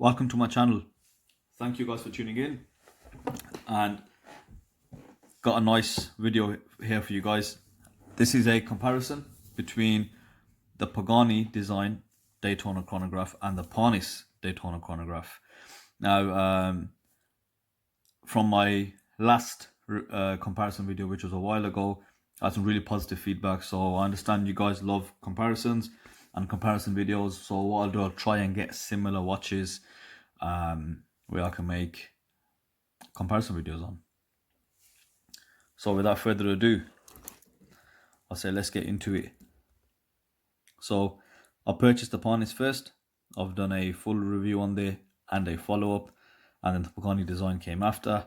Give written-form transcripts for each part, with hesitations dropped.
Welcome to my channel. Thank you guys for tuning in, and got a nice video here for you guys. This is a comparison between the Pagani design Daytona chronograph and the Parnis Daytona chronograph. Now, from my last comparison video, which was a while ago, I had some really positive feedback. So I understand you guys love comparisons and comparison videos. So what I'll do, I'll try and get similar watches where I can make comparison videos on. So without further ado, I'll say let's get into it. So I purchased the Parnis first. I've done a full review on there and a follow-up, and then the Pagani design came after.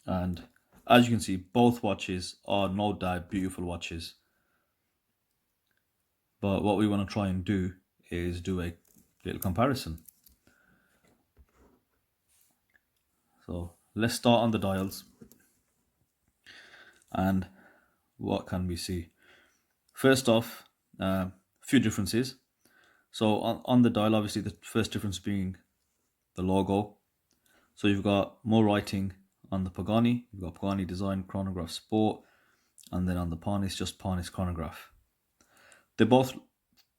And as you can see, both watches are no doubt beautiful watches. But what we want to try and do is do a little comparison. So let's start on the dials. And what can we see? First off, a few differences. So on the dial, obviously the first difference being the logo. So you've got more writing on the Pagani. You've got Pagani Design Chronograph Sport, and then on the Parnis, just Parnis Chronograph. They're both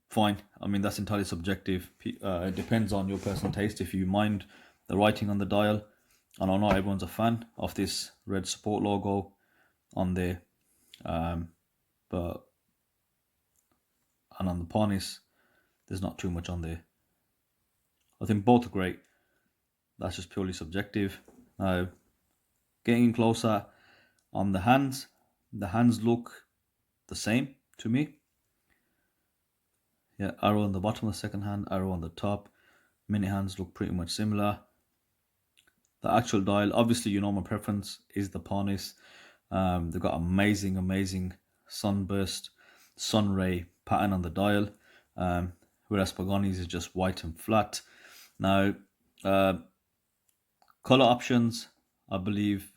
fine. I mean, that's entirely subjective. It depends on your personal taste. If you mind the writing on the dial, and I know everyone's a fan of this red Sport logo on there, but and on the Parnis, there's not too much on there. I think both are great. That's just purely subjective. Now, getting closer on the hands look the same to me. Yeah, arrow on the bottom of the second hand, arrow on the top. Mini hands look pretty much similar. The actual dial, obviously, you know my preference is the Parnis. They've got amazing sunburst, sun ray pattern on the dial, whereas Pagani's is just white and flat. Now, color options, I believe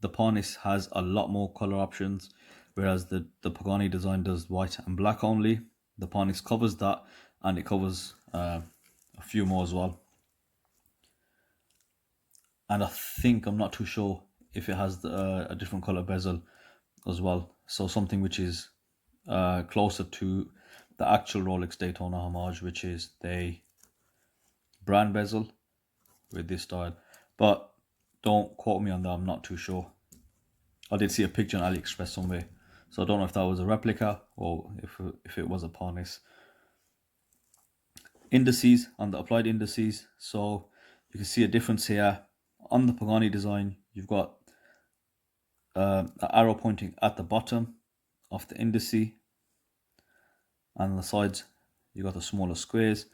the Parnis has a lot more color options, whereas the Pagani design does white and black only. The Parnis covers that, and it covers a few more as well. And I think, I'm not too sure if it has a different color bezel as well. So something which is closer to the actual Rolex Daytona homage, which is the brand bezel with this style. But don't quote me on that, I'm not too sure. I did see a picture on AliExpress somewhere, so I don't know if that was a replica or if it was a Parnis. Indices, on the applied indices, so you can see a difference here. On the Pagani design, you've got an arrow pointing at the bottom of the indice, and on the sides you got the smaller squares.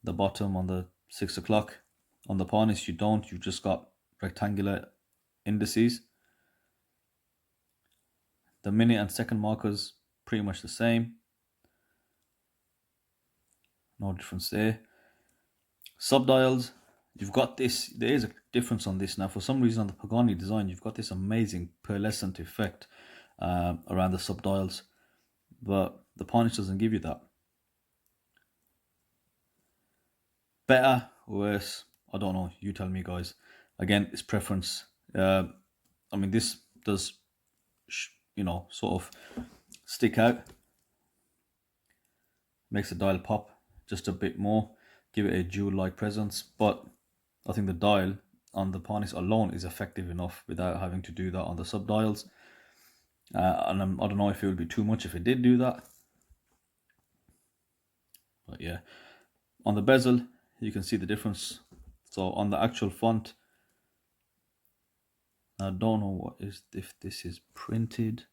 The bottom on the 6 o'clock. On the Parnis you don't, you just got rectangular indices. The minute and second markers pretty much the same, no difference there. Subdials, you've got this, there is a difference on this. Now for some reason on the Pagani design you've got this amazing pearlescent effect around the subdials, but the Parnis doesn't give you that. Better, worse, I don't know, you tell me guys. Again, it's preference. I mean, this does sort of stick out, makes the dial pop just a bit more, give it a jewel-like presence. But I think the dial on the Parnis alone is effective enough without having to do that on the subdials. And I don't know if it would be too much if it did do that. But yeah, on the bezel, you can see the difference. So on the actual font, I don't know if this is printed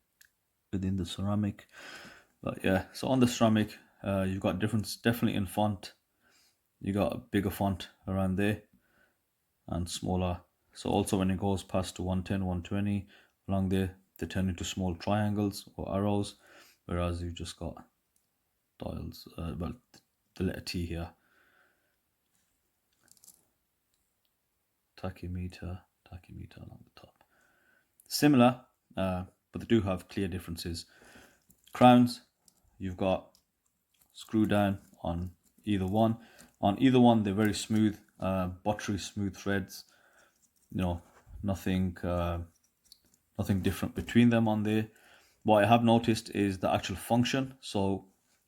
within the ceramic, but yeah, so on the ceramic, you've got difference definitely in font. You got a bigger font around there and smaller. So also when it goes past to 110, 120 along there, they turn into small triangles or arrows, whereas you've just got dials, well, the letter T here. Tachymeter along the top. Similar, but they do have clear differences. Crowns, you've got screw down on either one. On either one, they're very smooth, buttery smooth threads. You know, nothing different between them on there. What I have noticed is the actual function. So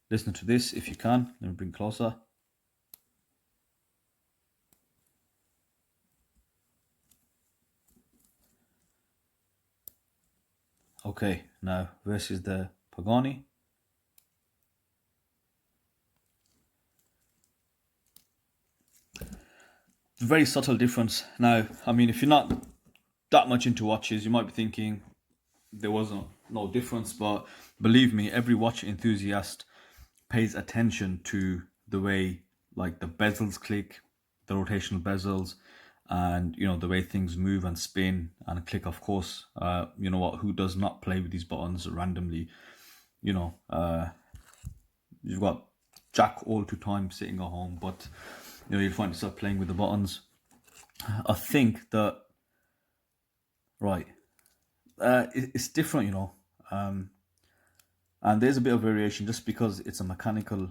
listen to this if you can. Let me bring closer. Okay, now versus the Pagani. Very subtle difference. Now, I mean, if you're not that much into watches, you might be thinking there wasn't no difference, but believe me, every watch enthusiast pays attention to the way like the bezels click, the rotational bezels, and you know the way things move and spin and click. Of course, you know what? Who does not play with these buttons randomly? You know, you've got Jack all the time sitting at home, but you know you'll find yourself playing with the buttons. I think that right, it's different, you know, and there's a bit of variation just because it's a mechanical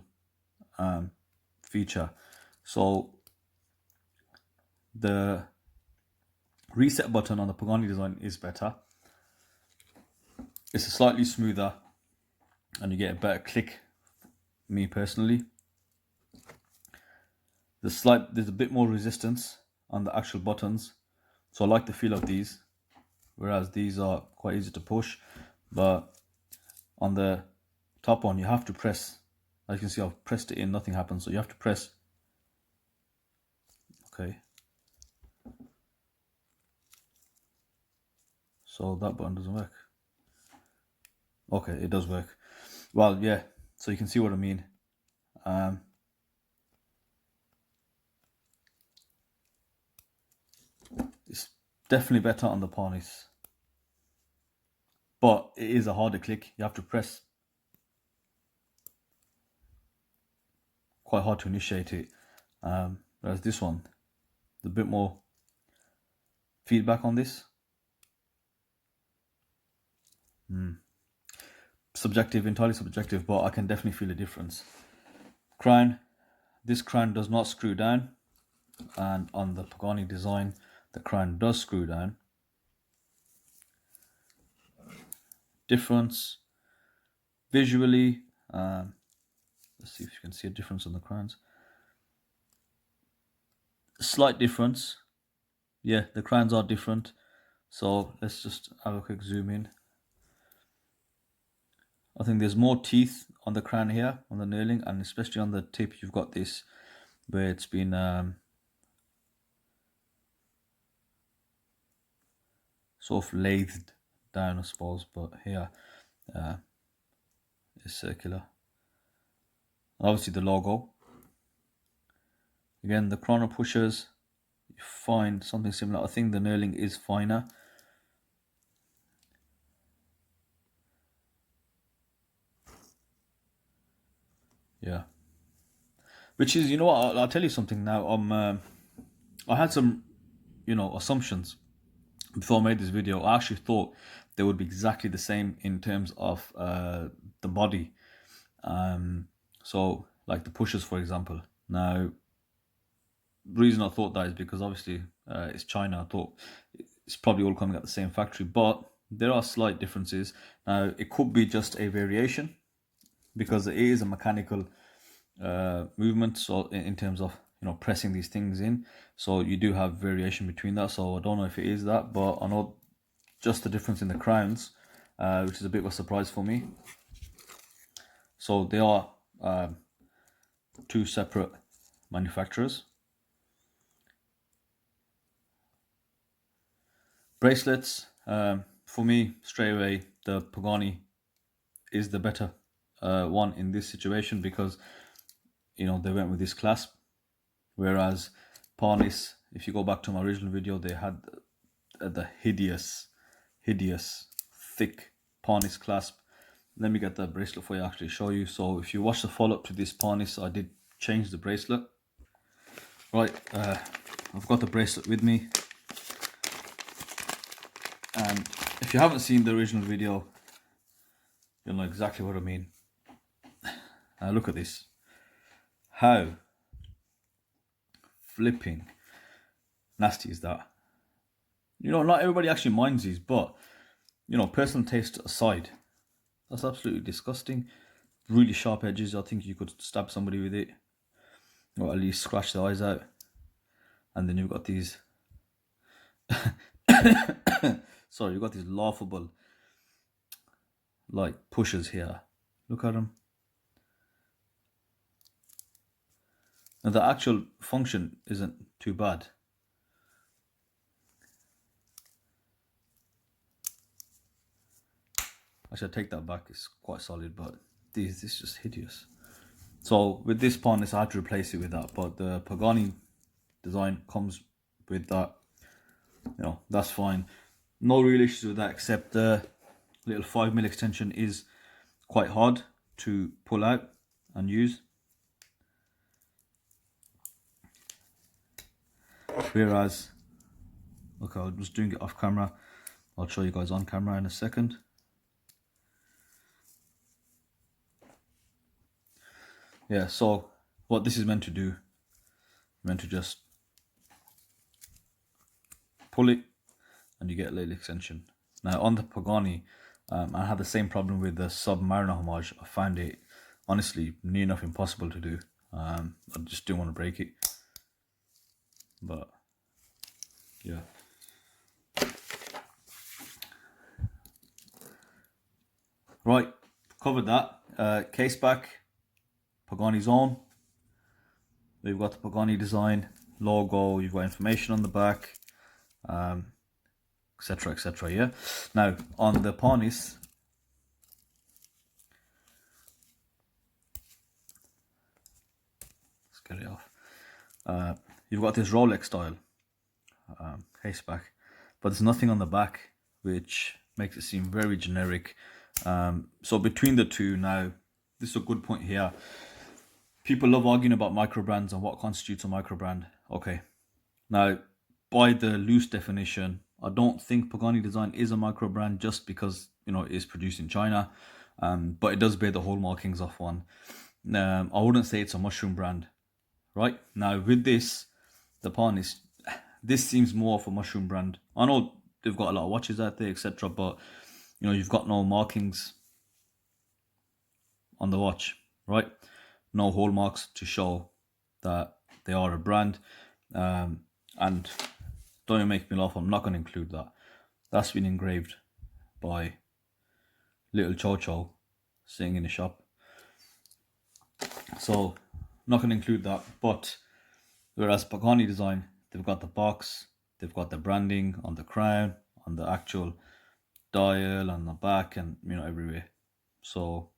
feature. So the reset button on the Pagani design is better. It's slightly smoother and you get a better click, me personally. There's a bit more resistance on the actual buttons, so I like the feel of these, whereas these are quite easy to push. But on the top one, you have to press. As you can see, I've pressed it in, nothing happens, so you have to press. Okay, so that button doesn't work. Okay, it does work. Well, yeah, so you can see what I mean. It's definitely better on the Parnis, but it is a harder click. You have to press, quite hard to initiate it. Whereas this one, there's a bit more feedback on this. Subjective, entirely subjective, but I can definitely feel a difference. Crown, this crown does not screw down, and on the Pagani design, the crown does screw down. Difference visually, let's see if you can see a difference on the crowns. Slight difference. Yeah, the crowns are different. So let's just have a quick zoom in. I think there's more teeth on the crown here, on the knurling, and especially on the tip you've got this where it's been sort of lathed down, I suppose, but here it's circular. Obviously the logo. Again, the chrono pushers, you find something similar. I think the knurling is finer. Yeah. Which is, you know what, I'll tell you something now. I had some, you know, assumptions before I made this video. I actually thought they would be exactly the same in terms of the body. So like the pushers, for example. Now, the reason I thought that is because obviously it's China. I thought it's probably all coming at the same factory, but there are slight differences. Now, it could be just a variation because it is a mechanical movement, so in terms of, you know, pressing these things in, so you do have variation between that. So I don't know if it is that, but I know just the difference in the crowns, which is a bit of a surprise for me. So they are two separate manufacturers. Bracelets, for me, straight away, the Pagani is the better one in this situation because, you know, they went with this clasp, whereas Parnis, if you go back to my original video, they had the hideous thick Parnis clasp. Let me get the bracelet for you, actually show you. So if you watch the follow-up to this Parnis, I did change the bracelet. Right, I've got the bracelet with me, and if you haven't seen the original video, you'll know exactly what I mean. Look at this. How flipping nasty is that. You know, not everybody actually minds these, but you know, personal taste aside, that's absolutely disgusting. Really sharp edges. I think you could stab somebody with it, or at least scratch the eyes out. And then you've got these sorry, you've got these laughable like pushers here. Look at them. Now the actual function isn't too bad. I should take that back, it's quite solid, but this is just hideous. So with this Parnis I had to replace it with that, but the Pagani design comes with that. You know, that's fine. No real issues with that, except the little 5mm extension is quite hard to pull out and use. Whereas, okay, I was doing it off camera. I'll show you guys on camera in a second. Yeah, so what this is meant to do, meant to just pull it and you get a little extension. Now on the Pagani, I had the same problem with the Submariner homage. I found it honestly near enough impossible to do. I just didn't want to break it, but yeah. Right, covered that. Case back, Pagani's own. We've got the Pagani design logo. You've got information on the back, etc, etc. Yeah. Now on the Parnis, let's get it off. You've got this Rolex style case back, but there's nothing on the back, which makes it seem very generic. So between the two, now this is a good point here. People love arguing about micro brands and what constitutes a micro brand. Okay, now by the loose definition, I don't think Pagani design is a micro brand just because, you know, it is produced in China, but it does bear the whole markings of one. I wouldn't say it's a mushroom brand, right? Now with this, the Parnis, this seems more of a mushroom brand. I know they've got a lot of watches out there, etc., but you know, you've got no markings on the watch, right? No hallmarks to show that they are a brand. And don't even make me laugh, I'm not going to include that. That's been engraved by little Cho sitting in the shop. So not going to include that. But whereas Pagani design, they've got the box, they've got the branding on the crown, on the actual dial, on the back, and you know, everywhere. So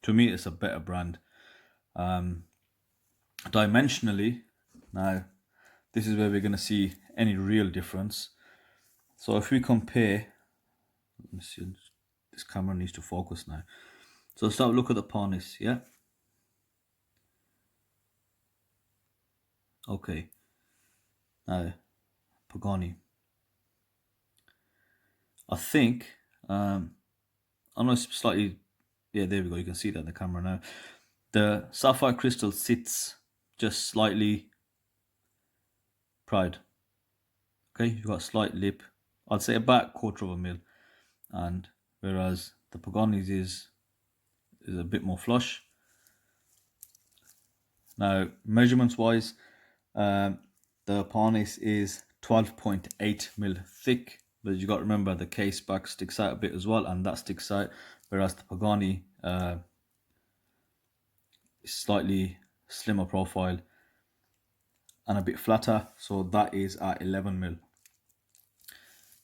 to me, it's a better brand. Dimensionally, now this is where we're going to see any real difference. So if we compare, let me see, this camera needs to focus now. So let's have a look at the Parnis, yeah? Okay, now Pagani. I think, I know it's slightly, yeah, there we go, you can see that in the camera now. The sapphire crystal sits just slightly pried. Okay, you've got a slight lip, I'd say about 1/4 mil, and whereas the Pagani's is a bit more flush. Now measurements wise, the Parnis is 12.8 mil thick, but you got to remember the case back sticks out a bit as well, and that sticks out, whereas the Pagani is slightly slimmer profile and a bit flatter, so that is at 11 mil.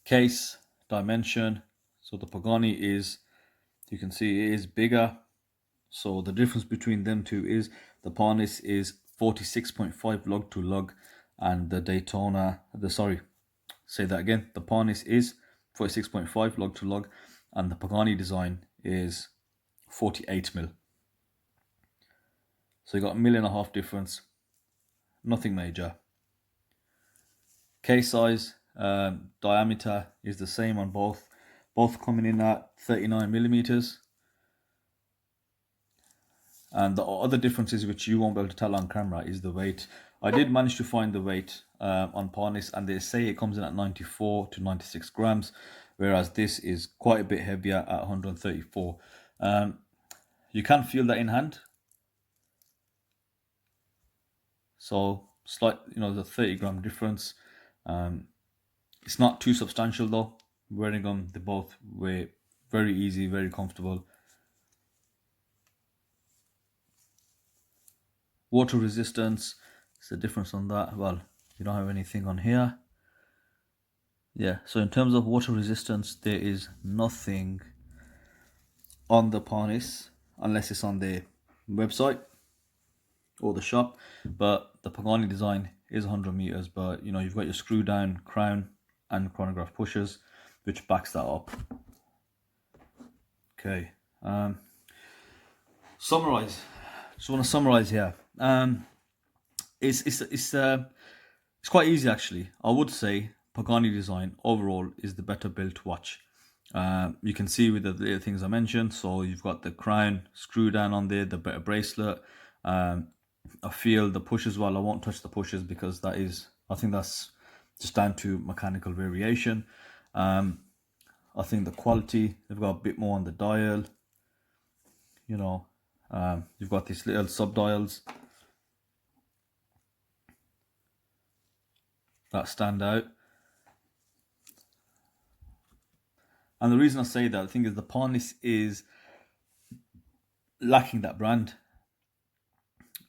Case dimension, so the Pagani is, you can see it is bigger, so the difference between them two is the Parnis is 46.5 lug to lug, and the Daytona, say that again, the Parnis is 46.5 lug to lug, and the Pagani design is 48 mil. So you got 1.5 mil difference, nothing major. Case size, diameter is the same on both coming in at 39 millimeters. And the other differences which you won't be able to tell on camera is the weight. I did manage to find the weight on Parnis, and they say it comes in at 94 to 96 grams, whereas this is quite a bit heavier at 134. You can feel that in hand. So slight, the 30-gram difference. It's not too substantial though. Wearing them, they both weigh very easy, very comfortable. Water resistance, it's the difference on that. Well, you don't have anything on here. Yeah, so in terms of water resistance, there is nothing on the Parnis unless it's on the website or the shop. But the Pagani design is 100 meters, but you've got your screw down crown and chronograph pushers, which backs that up. Okay, summarize. Just want to summarize here. It's quite easy actually. I would say Pagani design overall is the better built watch. You can see with the little things I mentioned. So you've got the crown screw down on there, the better bracelet. I feel the pushers, well, I won't touch the pushers because I think that's just down to mechanical variation. I think the quality, they've got a bit more on the dial. You've got these little sub dials that stand out. And the reason I say that, I think, is the Parnis is lacking that brand.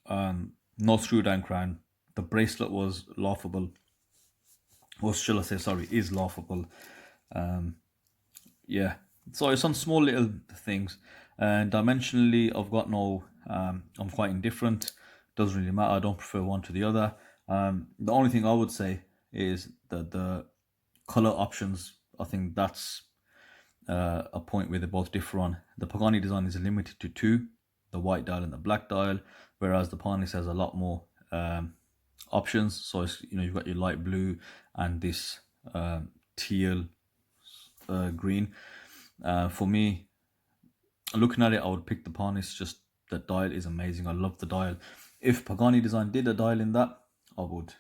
No screw down crown. The bracelet was laughable. Or shall I say, sorry, is laughable. Yeah. So it's on small little things. And dimensionally, I've got no, I'm quite indifferent. Doesn't really matter. I don't prefer one to the other. The only thing I would say is that the color options, I think that's a point where they both differ on. The Pagani design is limited to two, the white dial and the black dial, whereas the Parnis has a lot more options. So it's, you've got your light blue and this teal green. For me, looking at it, I would pick the Parnis. Just the dial is amazing. I love the dial. If Pagani design did a dial in that, I would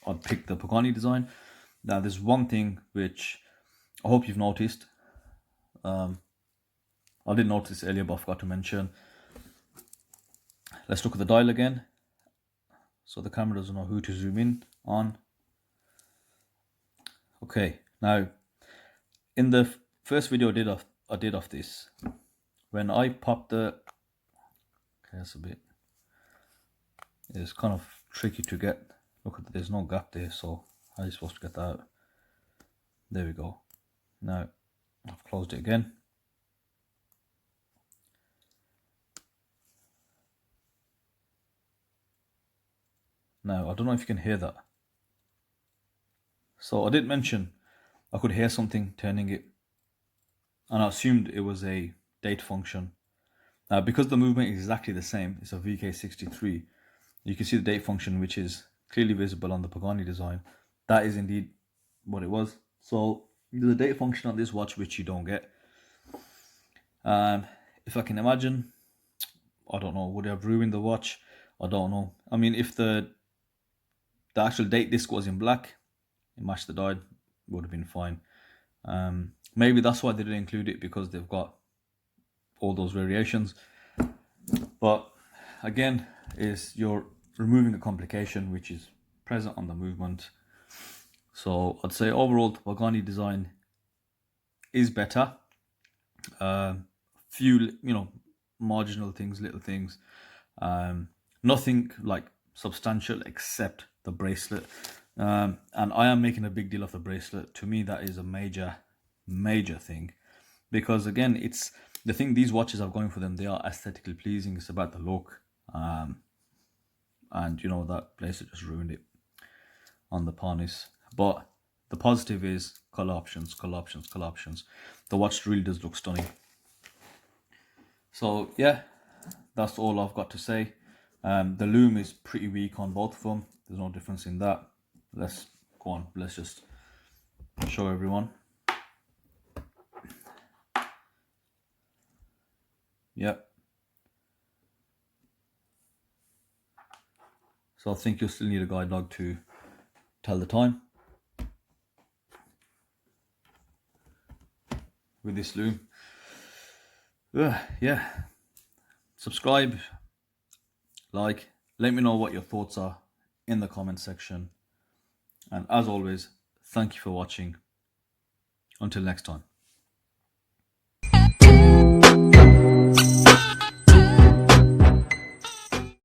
I'd pick the Pagani design. Now there's one thing which I hope you've noticed. I didn't notice earlier, but I forgot to mention. Let's look at the dial again. So the camera doesn't know who to zoom in on. Okay, now in the first video I did of this, when I popped the, okay, that's a bit, it's kind of tricky to get. Look at, there's no gap there, so how are you supposed to get that out? There we go. Now I've closed it again. Now I don't know if you can hear that. So I did mention I could hear something turning it, and I assumed it was a date function. Now because the movement is exactly the same, it's a VK63, you can see the date function, which is clearly visible on the Pagani design. That is indeed what it was. So there's a date function on this watch which you don't get. If I can imagine, I don't know, would it have ruined the watch? I don't know. I mean, if the actual date disc was in black, it matched the dial, would have been fine. Maybe that's why they didn't include it, because they've got all those variations. But again, you're removing a complication which is present on the movement. So I'd say overall the Pagani design is better. Few, marginal things, little things. Nothing like substantial except the bracelet. And I am making a big deal of the bracelet. To me, that is a major thing, because again, it's the thing these watches are going for them. They are aesthetically pleasing. It's about the look. And that bracelet just ruined it on the Parnis. But the positive is color options. The watch really does look stunning. So yeah, that's all I've got to say. The Lume is pretty weak on both of them. There's no difference in that. Let's go on. Let's just show everyone. Yep. So I think you'll still need a guide dog to tell the time with this Lume. Yeah, subscribe, like, let me know what your thoughts are in the comment section, and as always, thank you for watching. Until next time.